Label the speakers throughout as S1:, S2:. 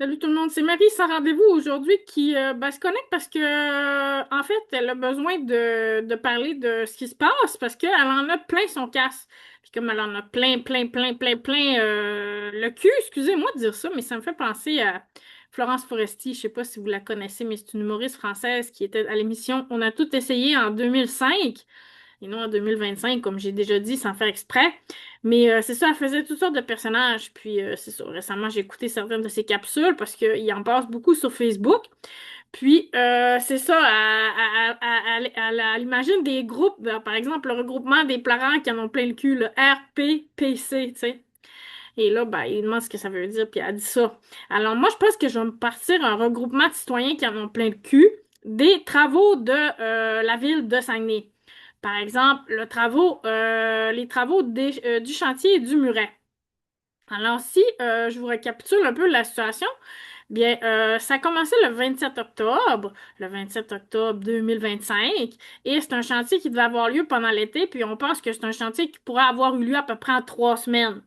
S1: Salut tout le monde, c'est Marie sans rendez-vous aujourd'hui qui se connecte parce que en fait elle a besoin de parler de ce qui se passe parce qu'elle en a plein son casse. Puis comme elle en a plein le cul, excusez-moi de dire ça, mais ça me fait penser à Florence Foresti, je sais pas si vous la connaissez, mais c'est une humoriste française qui était à l'émission On a tout essayé en 2005 et non en 2025, comme j'ai déjà dit, sans faire exprès. Mais c'est ça, elle faisait toutes sortes de personnages. Puis c'est ça, récemment, j'ai écouté certaines de ses capsules parce qu'il en passe beaucoup sur Facebook. Puis c'est ça, elle imagine des groupes, par exemple, le regroupement des parents qui en ont plein le cul, le RPPC, tu sais. Et là, ben, il demande ce que ça veut dire, puis elle dit ça. Alors moi, je pense que je vais me partir un regroupement de citoyens qui en ont plein le cul des travaux de la ville de Saguenay. Par exemple, les travaux du chantier du Muret. Alors, si je vous récapitule un peu la situation, bien, ça a commencé le 27 octobre 2025, et c'est un chantier qui devait avoir lieu pendant l'été, puis on pense que c'est un chantier qui pourrait avoir eu lieu à peu près en 3 semaines.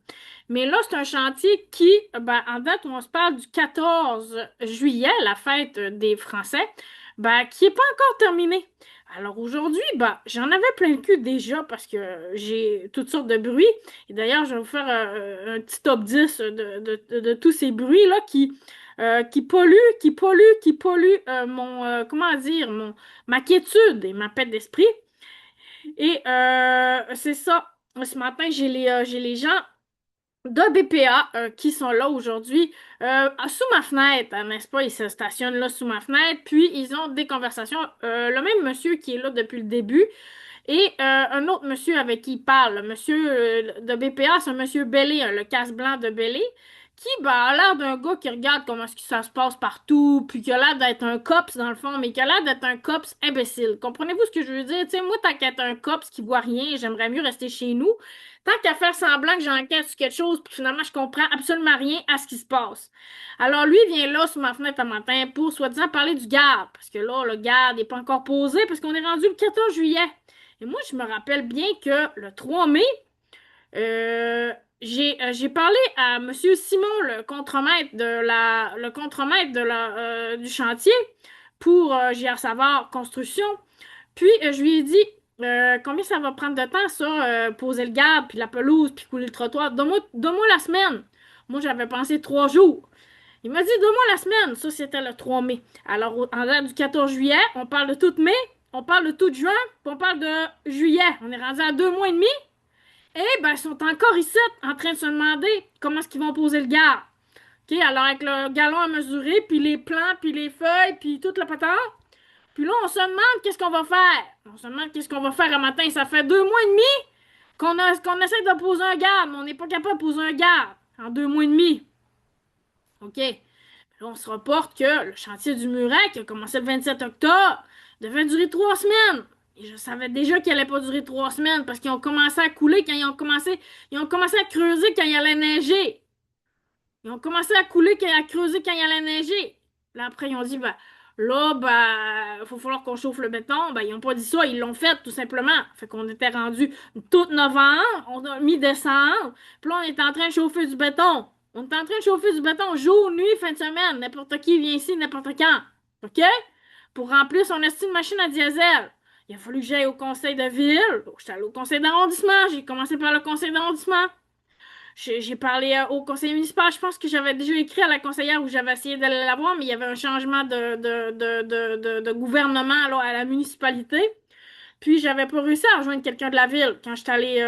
S1: Mais là, c'est un chantier qui, ben, en date où on se parle du 14 juillet, la fête des Français, ben, qui est pas encore terminé. Alors aujourd'hui, ben, j'en avais plein le cul déjà parce que j'ai toutes sortes de bruits. Et d'ailleurs, je vais vous faire un petit top 10 de tous ces bruits-là qui polluent comment dire, ma quiétude et ma paix d'esprit. Et c'est ça. Ce matin, j'ai les gens de BPA qui sont là aujourd'hui sous ma fenêtre, hein, n'est-ce pas? Ils se stationnent là sous ma fenêtre, puis ils ont des conversations. Le même monsieur qui est là depuis le début et un autre monsieur avec qui il parle, le monsieur de BPA, c'est un monsieur Bellé, hein, le casse-blanc de Bellé, qui a l'air d'un gars qui regarde comment est-ce que ça se passe partout, puis qui a l'air d'être un cops dans le fond, mais qui a l'air d'être un cops imbécile. Comprenez-vous ce que je veux dire? Tu sais, moi, tant qu'être un cops qui voit rien, j'aimerais mieux rester chez nous. Tant qu'à faire semblant que j'enquête sur quelque chose, puis finalement, je comprends absolument rien à ce qui se passe. Alors, lui vient là, sous ma fenêtre un matin, pour soi-disant parler du garde, parce que là, le garde n'est pas encore posé, parce qu'on est rendu le 14 juillet. Et moi, je me rappelle bien que le 3 mai, euh, j'ai parlé à Monsieur Simon, le contremaître du chantier pour JR Savard Construction. Puis, je lui ai dit combien ça va prendre de temps, ça, poser le garde, puis la pelouse, puis couler le trottoir. Donne-moi la semaine. Moi, j'avais pensé 3 jours. Il m'a dit, donne-moi la semaine. Ça, c'était le 3 mai. Alors, en date du 14 juillet, on parle de tout mai, on parle de tout juin, puis on parle de juillet. On est rendu à 2 mois et demi. Eh ben, ils sont encore ici, en train de se demander comment est-ce qu'ils vont poser le garde. OK, alors avec le galon à mesurer, puis les plans, puis les feuilles, puis toute la patente. Puis là, on se demande qu'est-ce qu'on va faire. On se demande qu'est-ce qu'on va faire un matin. Ça fait 2 mois et demi qu'on essaie de poser un garde, mais on n'est pas capable de poser un garde en 2 mois et demi. OK. Là, on se reporte que le chantier du Muret, qui a commencé le 27 octobre, devait durer 3 semaines. Et je savais déjà qu'il allait pas durer 3 semaines parce qu'ils ont commencé à couler quand ils ont commencé à creuser quand il allait neiger. Ils ont commencé à couler, à creuser quand il allait neiger. Là, après, ils ont dit, là, il va falloir qu'on chauffe le béton. Ils n'ont pas dit ça, ils l'ont fait, tout simplement. Fait qu'on était rendu tout novembre, on a mis décembre, puis là, on est en train de chauffer du béton. On est en train de chauffer du béton jour, nuit, fin de semaine. N'importe qui vient ici, n'importe quand. OK? Pour remplir son estime machine à diesel. Il a fallu que j'aille au conseil de ville. J'étais allé au conseil d'arrondissement. J'ai commencé par le conseil d'arrondissement. J'ai parlé au conseil municipal. Je pense que j'avais déjà écrit à la conseillère où j'avais essayé d'aller la voir, mais il y avait un changement de gouvernement là, à la municipalité. Puis j'avais pas réussi à rejoindre quelqu'un de la ville quand j'étais allée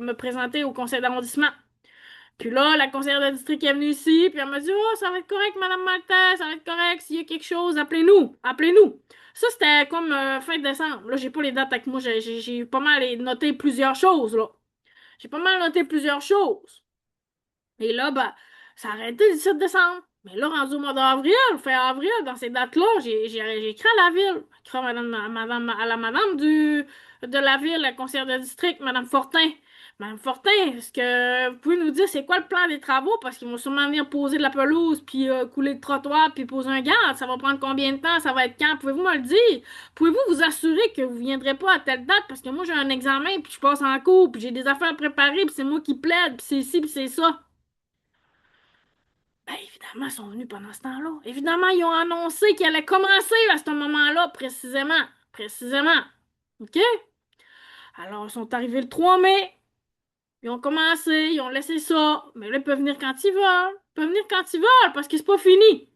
S1: me présenter au conseil d'arrondissement. Puis là, la conseillère de district est venue ici, puis elle m'a dit, oh, ça va être correct, Madame Maltais, ça va être correct. S'il y a quelque chose, appelez-nous, appelez-nous. Ça, c'était comme fin décembre. Là, j'ai pas les dates avec moi, j'ai pas mal noté plusieurs choses, là. J'ai pas mal noté plusieurs choses. Et là, ça a arrêté le 17 décembre. Mais là, rendu au mois d'avril, fin avril, dans ces dates-là, j'ai écrit à la ville. J'ai écrit à la madame de la ville, la conseillère de district, Madame Fortin. Madame Fortin, est-ce que vous pouvez nous dire c'est quoi le plan des travaux? Parce qu'ils vont sûrement venir poser de la pelouse, puis couler le trottoir, puis poser un garde. Ça va prendre combien de temps? Ça va être quand? Pouvez-vous me le dire? Pouvez-vous vous assurer que vous viendrez pas à telle date? Parce que moi, j'ai un examen, puis je passe en cours, puis j'ai des affaires préparées, puis c'est moi qui plaide, puis c'est ci, puis c'est ça. Ben, Comment ils sont venus pendant ce temps-là? Évidemment, ils ont annoncé qu'ils allaient commencer à ce moment-là, précisément. Précisément. OK? Alors, ils sont arrivés le 3 mai. Ils ont commencé, ils ont laissé ça. Mais là, ils peuvent venir quand ils veulent. Ils peuvent venir quand ils veulent, parce que c'est pas fini.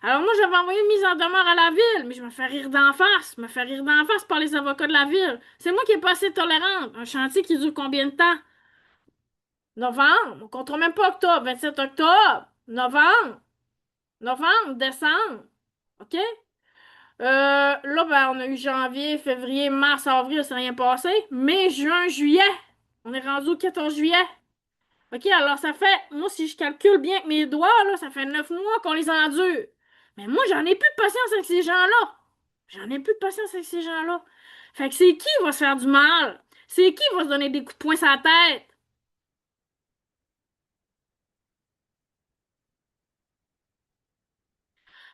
S1: Alors moi, j'avais envoyé une mise en demeure à la ville, mais je me fais rire d'en face. Je me fais rire d'en face par les avocats de la ville. C'est moi qui ai pas assez tolérante. Un chantier qui dure combien de temps? Novembre. On comptera même pas octobre. 27 octobre. Novembre. Novembre. Décembre. OK? Là, ben, on a eu janvier, février, mars, avril, c'est rien passé. Mai, juin, juillet. On est rendu au 14 juillet. OK, alors ça fait, moi, si je calcule bien avec mes doigts, là, ça fait 9 mois qu'on les endure. Mais moi, j'en ai plus de patience avec ces gens-là. J'en ai plus de patience avec ces gens-là. Fait que c'est qui va se faire du mal? C'est qui va se donner des coups de poing sur la tête?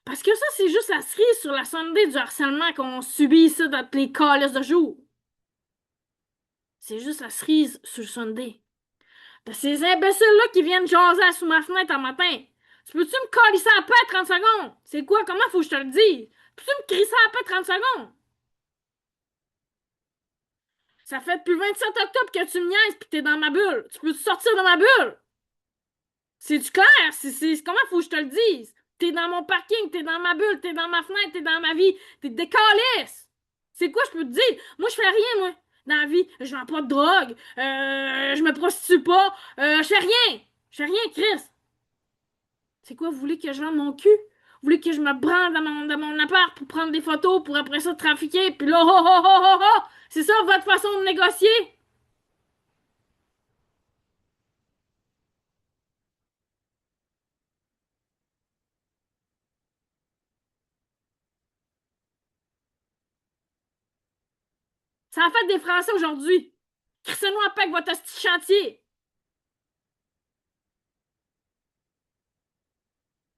S1: Parce que ça, c'est juste la cerise sur la sundae du harcèlement qu'on subit ici dans les calices de jour. C'est juste la cerise sur le sundae. De ces imbéciles-là qui viennent jaser sous ma fenêtre un matin. Tu peux-tu me calisser à paix 30 secondes? C'est quoi? Comment faut que je te le dise? Peux-tu me crisser à paix 30 secondes? Ça fait depuis le 27 octobre que tu me niaises pis t'es dans ma bulle. Tu peux-tu sortir de ma bulle? C'est-tu clair? Comment faut que je te le dise? T'es dans mon parking, t'es dans ma bulle, t'es dans ma fenêtre, t'es dans ma vie. T'es décalisse! C'est quoi je peux te dire? Moi, je fais rien, moi. Dans la vie, je vends pas de drogue, je me prostitue pas, je fais rien. Je fais rien, Chris. C'est quoi, vous voulez que je vende mon cul? Vous voulez que je me branle dans mon appart pour prendre des photos, pour après ça trafiquer, puis là, oh, oh, oh, oh, oh! C'est ça votre façon de négocier? Ça a fait des Français aujourd'hui. Crissez-nous en paix avec votre hostie de chantier.